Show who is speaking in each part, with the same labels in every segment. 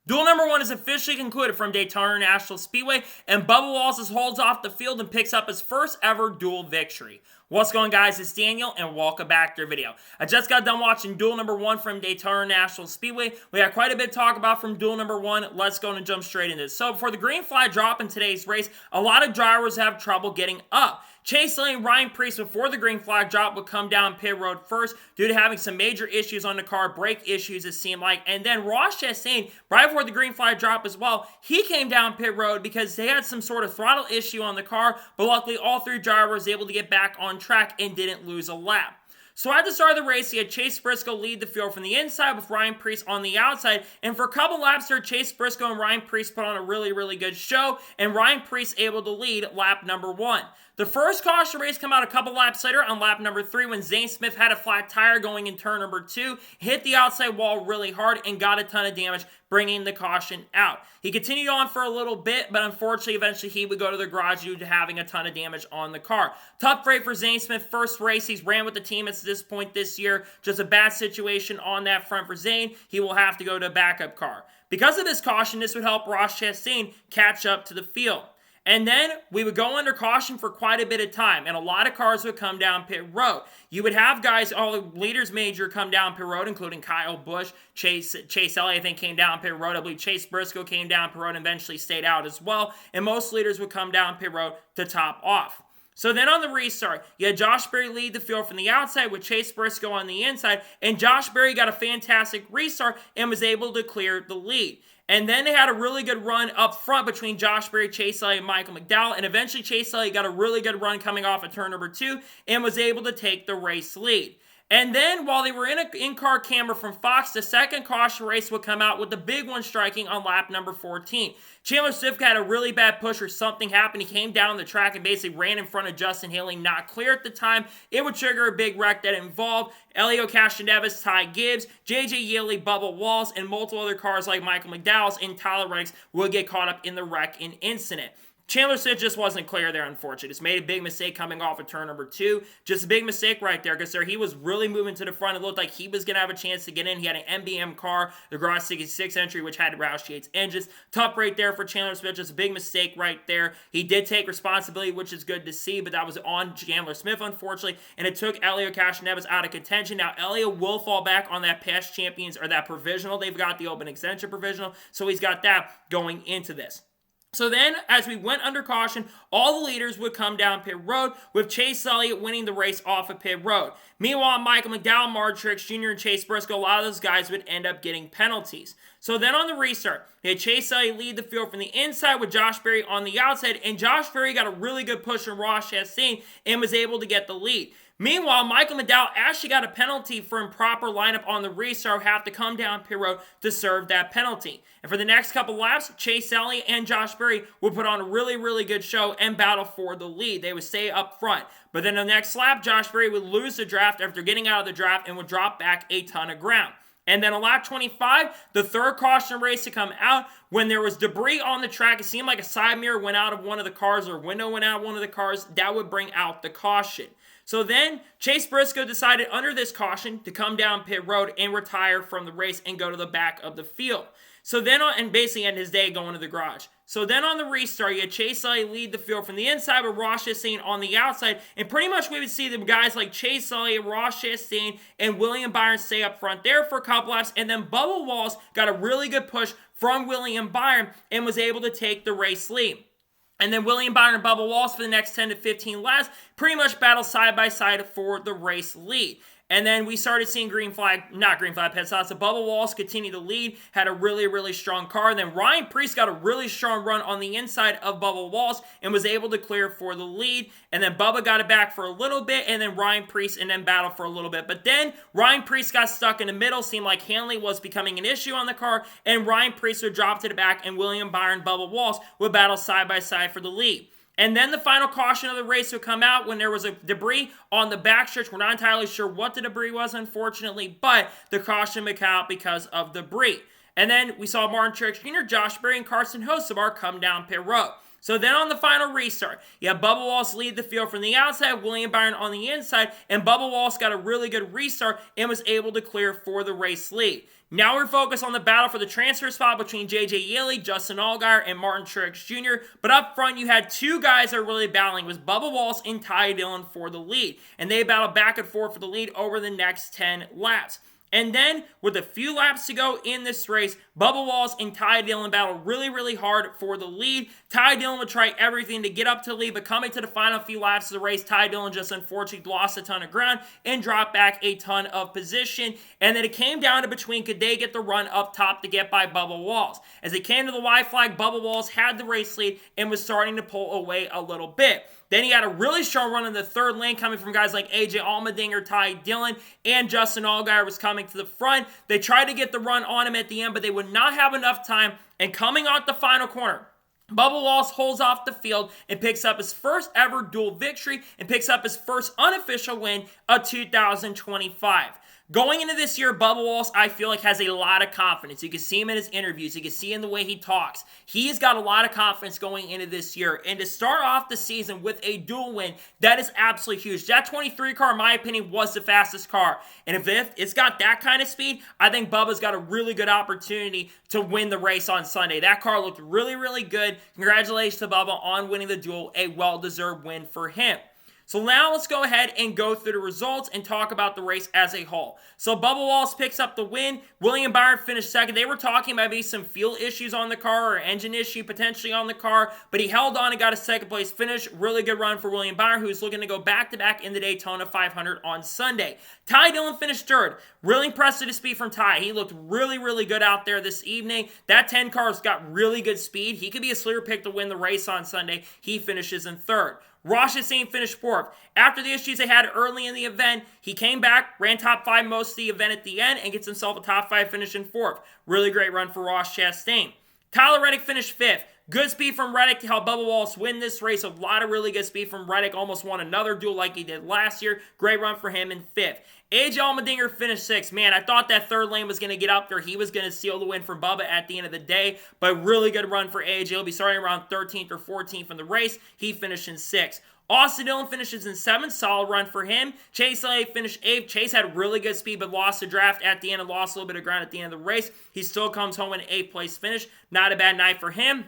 Speaker 1: Duel number 1 is officially concluded from Daytona International Speedway, and Bubba Wallace holds off the field and picks up his first ever Duel victory. What's going on, guys? It's Daniel, and welcome back to our video. I just got done watching Duel number 1 from Daytona International Speedway. We got quite a bit to talk about from Duel number 1. Let's go and jump straight into this. So, before the green flag drop in today's race, a lot of drivers have trouble getting up. Chase Elliott and Ryan Preece, before the green flag drop, would come down pit road first due to having some major issues on the car, brake issues it seemed like. And then Ross Chastain, right before the green flag drop as well, he came down pit road because they had some sort of throttle issue on the car, but luckily all three drivers were able to get back on track and didn't lose a lap. So at the start of the race, you had Chase Briscoe lead the field from the inside with Ryan Preece on the outside. And for a couple laps there, Chase Briscoe and Ryan Preece put on a really good show. And Ryan Preece able to lead lap number 1. The first caution race come out a couple laps later on lap number 3 when Zane Smith had a flat tire going in turn number 2, hit the outside wall really hard and got a ton of damage, bringing the caution out. He continued on for a little bit, but unfortunately, eventually he would go to the garage due to having a ton of damage on the car. Tough freight for Zane Smith. First race he's ran with the team at this point this year. Just a bad situation on that front for Zane. He will have to go to a backup car. Because of this caution, this would help Ross Chastain catch up to the field. And then we would go under caution for quite a bit of time, and a lot of cars would come down pit road. You would have guys, all the leaders major come down pit road, including Kyle Busch, Chase Elliott, I think, came down pit road. I believe Chase Briscoe came down pit road and eventually stayed out as well. And most leaders would come down pit road to top off. So then on the restart, you had Josh Berry lead the field from the outside with Chase Briscoe on the inside, and Josh Berry got a fantastic restart and was able to clear the lead. And then they had a really good run up front between Josh Berry, Chase Elliott, and Michael McDowell. And eventually Chase Elliott got a really good run coming off of turn number 2 and was able to take the race lead. And then while they were in an in-car camera from Fox, the second caution race would come out with the big one striking on lap number 14. Chandler Swift had a really bad push or something happened. He came down the track and basically ran in front of Justin Haley, not clear at the time. It would trigger a big wreck that involved Elio Castroneves, Ty Gibbs, JJ Yeley, Bubba Wallace, and multiple other cars like Michael McDowell's and Tyler Reddick's would get caught up in the wreck and incident. Chandler Swift just wasn't clear there, unfortunately. Just made a big mistake coming off of turn number 2. Just a big mistake right there because he was really moving to the front. It looked like he was going to have a chance to get in. He had an MBM car, the Garage 66 entry, which had Roush Yates engines. Tough right there for Chandler Swift. Just a big mistake right there. He did take responsibility, which is good to see, but that was on Chandler Smith, unfortunately, and it took Elio Castroneves out of contention. Now, Elio will fall back on that past champions or that provisional. They've got the open extension provisional, so he's got that going into this. So then, as we went under caution, all the leaders would come down pit road, with Chase Elliott winning the race off of pit road. Meanwhile, Michael McDowell, Mark Truex Jr., and Chase Briscoe, a lot of those guys would end up getting penalties. So then on the restart, they had Chase Elliott lead the field from the inside with Josh Berry on the outside, and Josh Berry got a really good push from Ross Chastain and was able to get the lead. Meanwhile, Michael McDowell actually got a penalty for improper lineup on the restart, have to come down pit road to serve that penalty. And for the next couple laps, Chase Elliott and Josh Berry would put on a really good show and battle for the lead. They would stay up front. But then the next lap, Josh Berry would lose the draft after getting out of the draft and would drop back a ton of ground. And then on lap 25, the third caution race to come out, when there was debris on the track, it seemed like a side mirror went out of one of the cars or a window went out of one of the cars, that would bring out the caution. So then, Chase Briscoe decided under this caution to come down pit road and retire from the race and go to the back of the field. So then, and basically end his day going to the garage. So then on the restart, you had Chase Elliott lead the field from the inside with Ross Chastain on the outside. And pretty much we would see the guys like Chase Elliott, Ross Chastain, and William Byron stay up front there for a couple laps. And then Bubba Wallace got a really good push from William Byron and was able to take the race lead. And then William Byron and Bubba Wallace for the next 10 to 15 laps pretty much battle side by side for the race lead. And then we started seeing pit stops. So Bubba Wallace continued to lead, had a really strong car. And then Ryan Preece got a really strong run on the inside of Bubba Wallace and was able to clear for the lead. And then Bubba got it back for a little bit, and then Ryan Preece and then battled for a little bit. But then Ryan Preece got stuck in the middle, seemed like Hanley was becoming an issue on the car, and Ryan Preece would drop to the back, and William Byron, Bubba Wallace would battle side by side for the lead. And then the final caution of the race would come out when there was a debris on the backstretch. We're not entirely sure what the debris was, unfortunately, but the caution would come out because of debris. And then we saw Martin Truex Jr., Josh Berry, and Carson Hocevar come down pit road. So then on the final restart, you have Bubba Wallace lead the field from the outside, William Byron on the inside, and Bubba Wallace got a really good restart and was able to clear for the race lead. Now we're focused on the battle for the transfer spot between J.J. Yeley, Justin Allgaier, and Martin Truex Jr. But up front, you had two guys that were really battling. It was Bubba Wallace and Ty Dillon for the lead. And they battled back and forth for the lead over the next 10 laps. And then, with a few laps to go in this race, Bubba Wallace and Ty Dillon battled really, really hard for the lead. Ty Dillon would try everything to get up to the lead, but coming to the final few laps of the race, Ty Dillon just unfortunately lost a ton of ground and dropped back a ton of position. And then it came down to between could they get the run up top to get by Bubba Wallace. As it came to the white flag, Bubba Wallace had the race lead and was starting to pull away a little bit. Then he had a really strong run in the third lane coming from guys like AJ Allmendinger, Ty Dillon, and Justin Allgaier was coming to the front. They tried to get the run on him at the end, but they would not have enough time. And coming out the final corner, Bubba Wallace holds off the field and picks up his first ever dual victory and picks up his first unofficial win of 2025. Going into this year, Bubba Wallace, I feel like, has a lot of confidence. You can see him in his interviews. You can see in the way he talks. He's got a lot of confidence going into this year. And to start off the season with a dual win, that is absolutely huge. That 23 car, in my opinion, was the fastest car. And if it's got that kind of speed, I think Bubba's got a really good opportunity to win the race on Sunday. That car looked really, really good. Congratulations to Bubba on winning the duel. A well-deserved win for him. So now let's go ahead and go through the results and talk about the race as a whole. So Bubba Wallace picks up the win. William Byron finished second. They were talking about maybe some fuel issues on the car or engine issue potentially on the car, but he held on and got a second place finish. Really good run for William Byron, who's looking to go back-to-back in the Daytona 500 on Sunday. Ty Dillon finished third. Really impressive to speed from Ty. He looked really, really good out there this evening. That 10 car's got really good speed. He could be a sleeper pick to win the race on Sunday. He finishes in third. Ross Chastain finished fourth. After the issues they had early in the event, he came back, ran top 5 most of the event at the end, and gets himself a top 5 finish in fourth. Really great run for Ross Chastain. Tyler Reddick finished fifth. Good speed from Reddick to help Bubba Wallace win this race. A lot of really good speed from Reddick. Almost won another duel like he did last year. Great run for him in fifth. AJ Allmendinger finished sixth. Man, I thought that third lane was going to get up there. He was going to seal the win for Bubba at the end of the day. But really good run for AJ. He'll be starting around 13th or 14th in the race. He finished in sixth. Austin Dillon finishes in 7th. Solid run for him. Chase Elliott finished 8th. Chase had really good speed but lost the draft at the end and lost a little bit of ground at the end of the race. He still comes home in an 8th place finish. Not a bad night for him.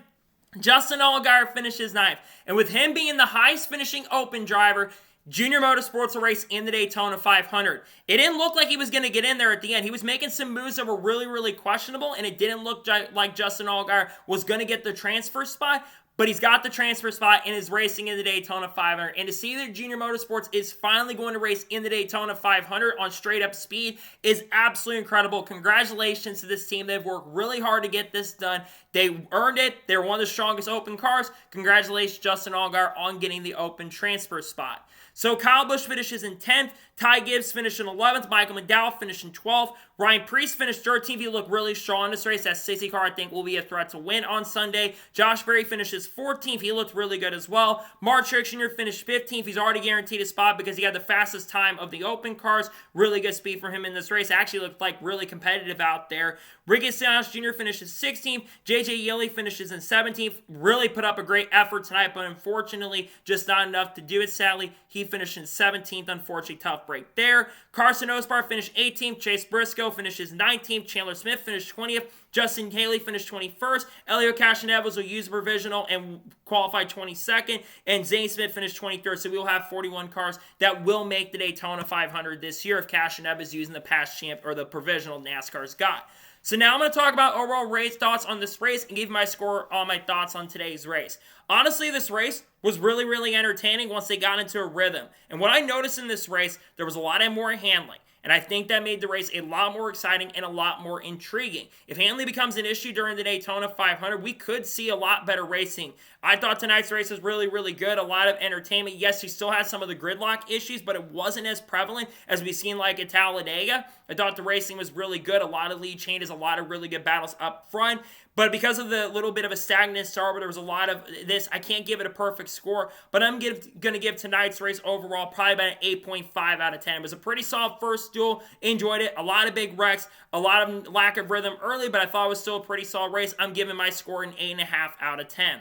Speaker 1: Justin Allgaier finishes 9th. And with him being the highest finishing open driver, Junior Motorsports will race in the Daytona 500. It didn't look like he was going to get in there at the end. He was making some moves that were really, really questionable, and it didn't look like Justin Allgaier was going to get the transfer spot. But he's got the transfer spot and is racing in the Daytona 500. And to see that Junior Motorsports is finally going to race in the Daytona 500 on straight-up speed is absolutely incredible. Congratulations to this team. They've worked really hard to get this done. They earned it. They're one of the strongest open cars. Congratulations, Justin Allgaier, on getting the open transfer spot. So Kyle Busch finishes in 10th. Ty Gibbs finished in 11th. Michael McDowell finished in 12th. Ryan Preece finished 13th. He looked really strong in this race. That 60 car, I think, will be a threat to win on Sunday. Josh Berry finishes 14th. He looked really good as well. Mark Truex Jr. finished 15th. He's already guaranteed a spot because he had the fastest time of the open cars. Really good speed for him in this race. Actually looked like really competitive out there. Ricky Stenhouse Jr. finishes 16th. J.J. Yeley finishes in 17th. Really put up a great effort tonight, but unfortunately, just not enough to do it, sadly. He finished in 17th. Unfortunately, tough break there. Carson Osbar finished 18th. Chase Briscoe finishes 19th. Chandler Smith finished 20th. Justin Haley finished 21st. Elio Castroneves will use a provisional and qualify 22nd. And Zane Smith finished 23rd. So we will have 41 cars that will make the Daytona 500 this year if Castroneves is using the past champ or the provisional NASCAR's got. So now I'm going to talk about overall race thoughts on this race and give my score on my thoughts on today's race. Honestly, this race was really, really entertaining once they got into a rhythm. And what I noticed in this race, there was a lot more handling. And I think that made the race a lot more exciting and a lot more intriguing. If handling becomes an issue during the Daytona 500, we could see a lot better racing. I thought tonight's race was really, really good. A lot of entertainment. Yes, you still had some of the gridlock issues, but it wasn't as prevalent as we've seen like at Talladega. I thought the racing was really good. A lot of lead changes, a lot of really good battles up front. But because of the little bit of a stagnant start where there was a lot of this, I can't give it a perfect score. But I'm going to give tonight's race overall probably about an 8.5 out of 10. It was a pretty solid first duel. Enjoyed it. A lot of big wrecks. A lot of lack of rhythm early, but I thought it was still a pretty solid race. I'm giving my score an 8.5 out of 10.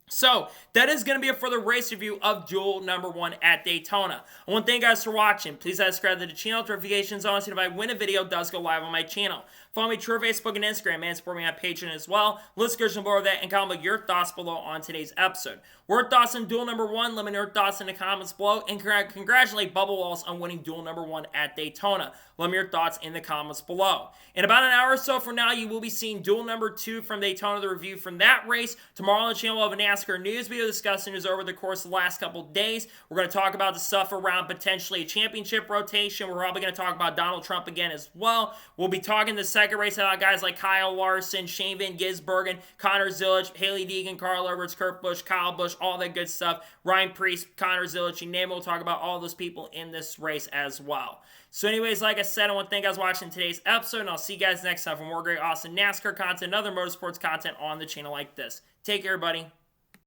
Speaker 1: So, that is going to be it for the race review of Duel number 1 at Daytona. I want to thank you guys for watching. Please subscribe to the channel, notifications on so if I win a video, it does go live on my channel. Follow me through Facebook and Instagram, and support me on Patreon as well. Let's go below that and comment your thoughts below on today's episode. Your thoughts on Duel number 1, let me know your thoughts in the comments below, and congratulate Bubba Wallace on winning Duel number 1 at Daytona. Let me know your thoughts in the comments below. In about an hour or so from now, you will be seeing Duel number 2 from Daytona, the review from that race. Tomorrow on the channel, we'll have a NASCAR news video discussing news over the course of the last couple of days. We're going to talk about the stuff around potentially a championship rotation. We're probably going to talk about Donald Trump again as well. We'll be talking the second race about guys like Kyle Larson, Shane Van Gisbergen, Connor Zilisch, Haley Deegan, Carl Edwards, Kurt Busch, Kyle Busch, all that good stuff. Ryan Preece, Connor Zilisch, you name it. We'll talk about all those people in this race as well. So anyways, like I said, I want to thank you guys for watching today's episode, and I'll see you guys next time for more great, awesome NASCAR content and other motorsports content on the channel like this. Take care, everybody.